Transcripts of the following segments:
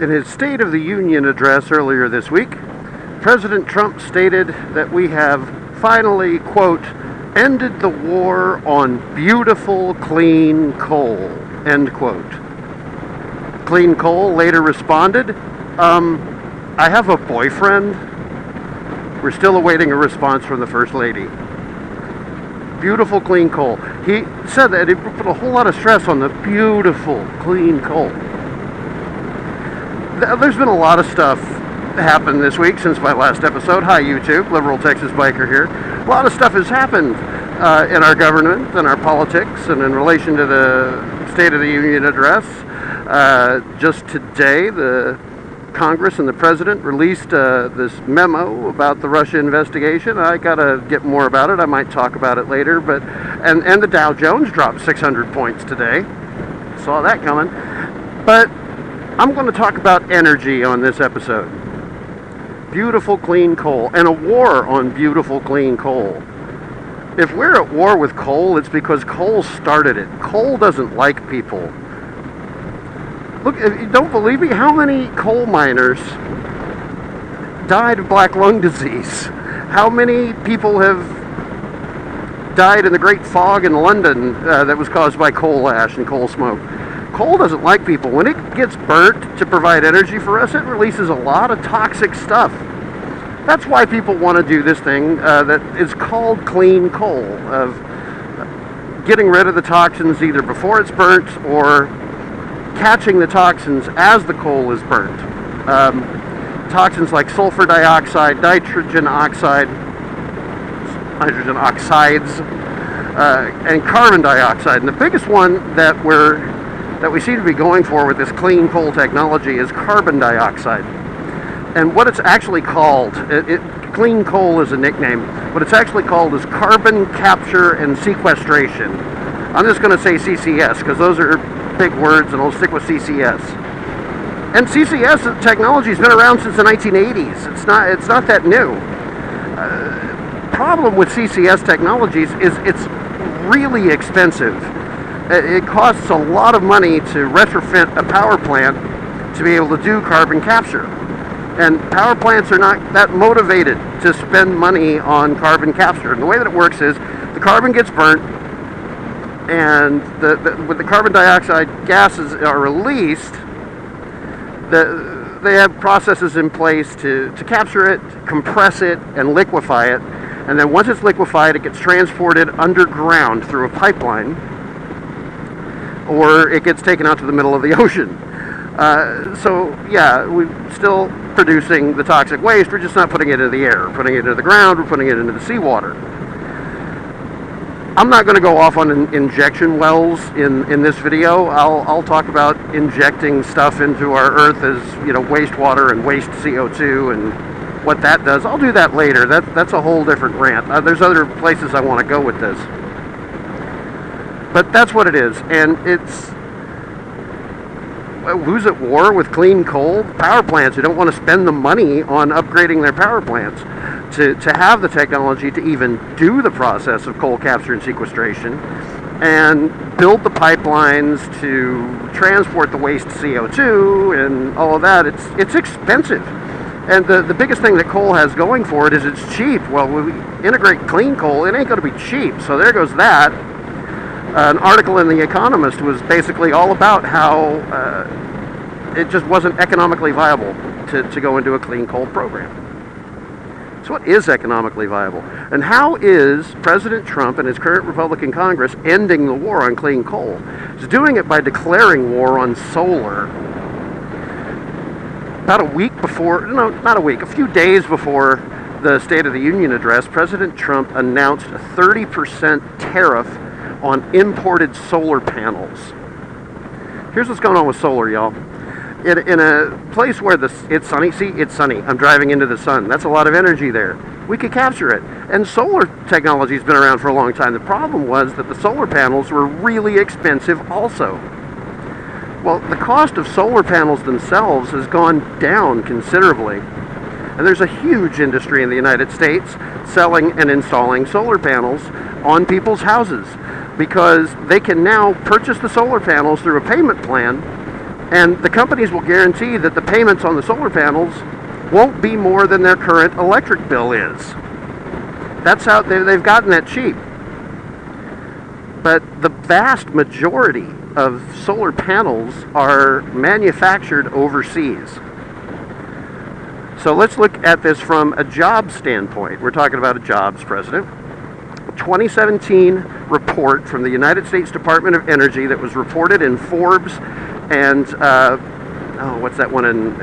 In his State of the Union address earlier this week, President Trump stated that we have finally, quote, ended the war on beautiful, clean coal, end quote. Clean Coal later responded, I have a boyfriend. We're still awaiting a response from the First Lady. Beautiful, clean coal. He said that he put a whole lot of stress on the beautiful, clean coal. There's been a lot of stuff happened this week since my last episode. Hi, YouTube. Liberal Texas Biker here. A lot of stuff has happened in our government and our politics and in relation to the State of the Union address. Just today, the Congress and the President released this memo about the Russia investigation. I gotta get more about it. I might talk about it later. But and the Dow Jones dropped 600 points today. Saw that coming. But I'm going to talk about energy on this episode. Beautiful, clean coal, and a war on beautiful, clean coal. If we're at war with coal, it's because coal started it. Coal doesn't like people. Look, if you don't believe me, how many coal miners died of black lung disease? How many people have died in the Great Fog in London that was caused by coal ash and coal smoke? Coal doesn't like people. When it gets burnt to provide energy for us, it releases a lot of toxic stuff. That's why people want to do this thing that is called clean coal, of getting rid of the toxins either before it's burnt or catching the toxins as the coal is burnt. Toxins like sulfur dioxide, nitrogen oxides, and carbon dioxide. And the biggest one that we seem to be going for with this clean coal technology is carbon dioxide. And what it's actually called, clean coal is a nickname, what it's actually called is carbon capture and sequestration. I'm just going to say CCS because those are big words and I'll stick with CCS. And CCS technology has been around since the 1980s. It's not that new. Problem with CCS technologies is it's really expensive. It costs a lot of money to retrofit a power plant to be able to do carbon capture. And power plants are not that motivated to spend money on carbon capture. And the way that it works is the carbon gets burnt, and when the carbon dioxide gases are released, they have processes in place to capture it, compress it, and liquefy it. And then once it's liquefied, it gets transported underground through a pipeline, or it gets taken out to the middle of the ocean. So yeah, we're still producing the toxic waste, we're just not putting it into the air. We're putting it into the ground, we're putting it into the seawater. I'm not going to go off on injection wells in this video. I'll talk about injecting stuff into our earth as, wastewater and waste CO2 and what that does. I'll do that later. That's a whole different rant. There's other places I want to go with this. But that's what it is, and it's who's at war with clean coal? Power plants who don't want to spend the money on upgrading their power plants to have the technology to even do the process of coal capture and sequestration and build the pipelines to transport the waste CO2 and all of that. It's expensive. And the biggest thing that coal has going for it is it's cheap. Well, when we integrate clean coal, it ain't going to be cheap. So there goes that. An article in The Economist was basically all about how it just wasn't economically viable to go into a clean coal program. So what is economically viable? And how is President Trump and his current Republican Congress ending the war on clean coal? He's doing it by declaring war on solar. About a week before, no, not a week, a few days before the State of the Union address, President Trump announced a 30% tariff on imported solar panels. Here's what's going on with solar, y'all. In a place where it's sunny, see, it's sunny. I'm driving into the sun. That's a lot of energy there. We could capture it. And solar technology has been around for a long time. The problem was that the solar panels were really expensive also. Well, the cost of solar panels themselves has gone down considerably. And there's a huge industry in the United States selling and installing solar panels on people's houses, because they can now purchase the solar panels through a payment plan And the companies will guarantee that the payments on the solar panels won't be more than their current electric bill is. That's how they've gotten that cheap. But the vast majority of solar panels are manufactured overseas. So let's look at this from a job standpoint. We're talking about a jobs president. A 2017 report from the United States Department of Energy that was reported in Forbes and what's that one in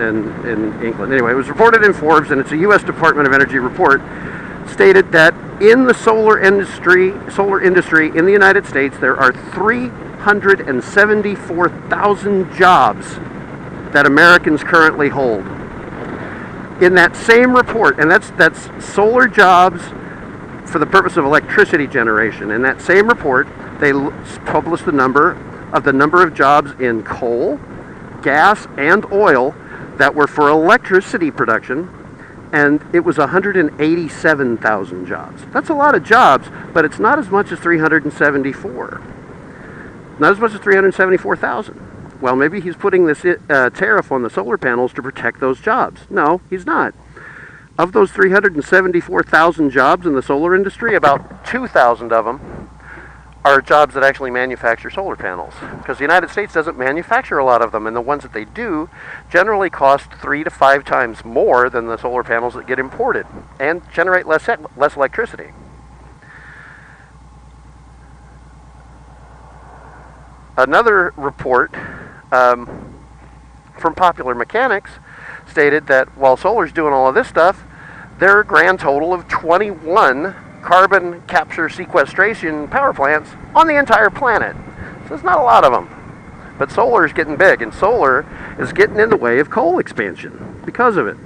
England? Anyway, it was reported in Forbes, and it's a U.S. Department of Energy report, stated that in the solar industry in the United States, there are 374,000 jobs that Americans currently hold. In that same report, and that's solar jobs for the purpose of electricity generation. In that same report, they published the number of jobs in coal, gas, and oil that were for electricity production, and it was 187,000 jobs. That's a lot of jobs, but it's not as much as 374. Not as much as 374,000. Well, maybe he's putting this tariff on the solar panels to protect those jobs. No, he's not. Of those 374,000 jobs in the solar industry, about 2,000 of them are jobs that actually manufacture solar panels, because the United States doesn't manufacture a lot of them, and the ones that they do generally cost 3 to 5 times more than the solar panels that get imported and generate less electricity. Another report from Popular Mechanics stated that while solar's doing all of this stuff, there are a grand total of 21 carbon capture sequestration power plants on the entire planet. So there's not a lot of them. But solar is getting big, and solar is getting in the way of coal expansion because of it.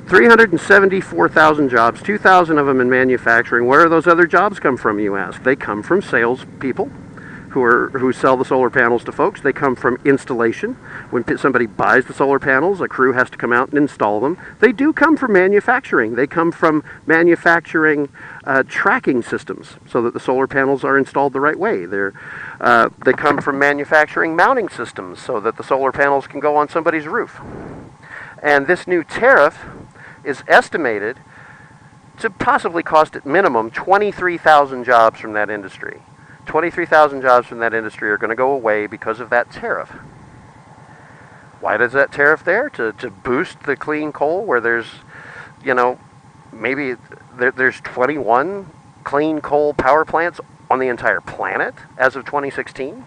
374,000 jobs, 2,000 of them in manufacturing. Where do those other jobs come from, you ask? They come from salespeople who sell the solar panels to folks. They come from installation. When somebody buys the solar panels, a crew has to come out and install them. They do come from manufacturing. They come from manufacturing tracking systems so that the solar panels are installed the right way. They come from manufacturing mounting systems so that the solar panels can go on somebody's roof. And this new tariff is estimated to possibly cost at minimum 23,000 jobs from that industry. 23,000 jobs from that industry are going to go away because of that tariff. Why does that tariff there? To boost the clean coal, where there's, maybe there's 21 clean coal power plants on the entire planet as of 2016?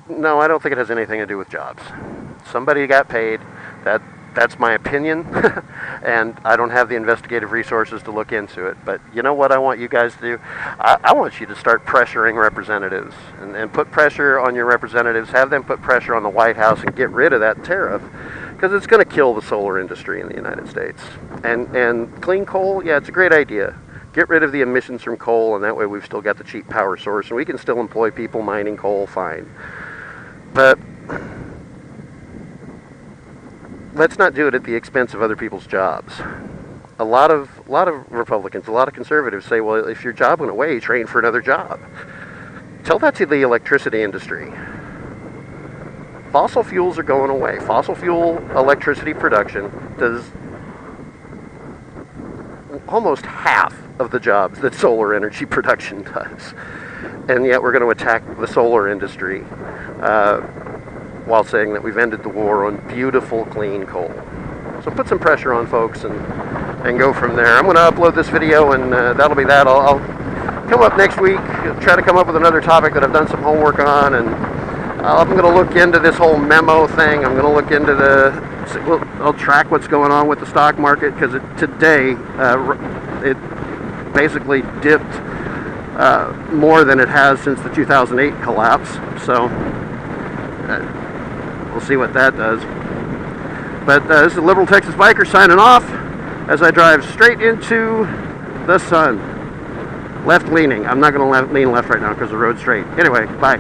No, I don't think it has anything to do with jobs. Somebody got paid. That's my opinion, and I don't have the investigative resources to look into it. But you know what I want you guys to do? I want you to start pressuring representatives and put pressure on your representatives. Have them put pressure on the White House and get rid of that tariff, because it's going to kill the solar industry in the United States. And clean coal, yeah, it's a great idea. Get rid of the emissions from coal, and that way we've still got the cheap power source, and we can still employ people mining coal fine. But let's not do it at the expense of other people's jobs. A lot of Republicans, a lot of conservatives say, well, if your job went away, train for another job. Tell that to the electricity industry. Fossil fuels are going away. Fossil fuel electricity production does almost half of the jobs that solar energy production does. And yet we're going to attack the solar industry while saying that we've ended the war on beautiful, clean coal. So put some pressure on folks and go from there. I'm going to upload this video, and that'll be that. I'll come up next week, try to come up with another topic that I've done some homework on, and I'm going to look into this whole memo thing. I'm going to look into I'll track what's going on with the stock market, because today it basically dipped more than it has since the 2008 collapse. So we'll see what that does. But this is a Liberal Texas Biker signing off as I drive straight into the sun. Left leaning. I'm not going to lean left right now because the road's straight. Anyway, bye.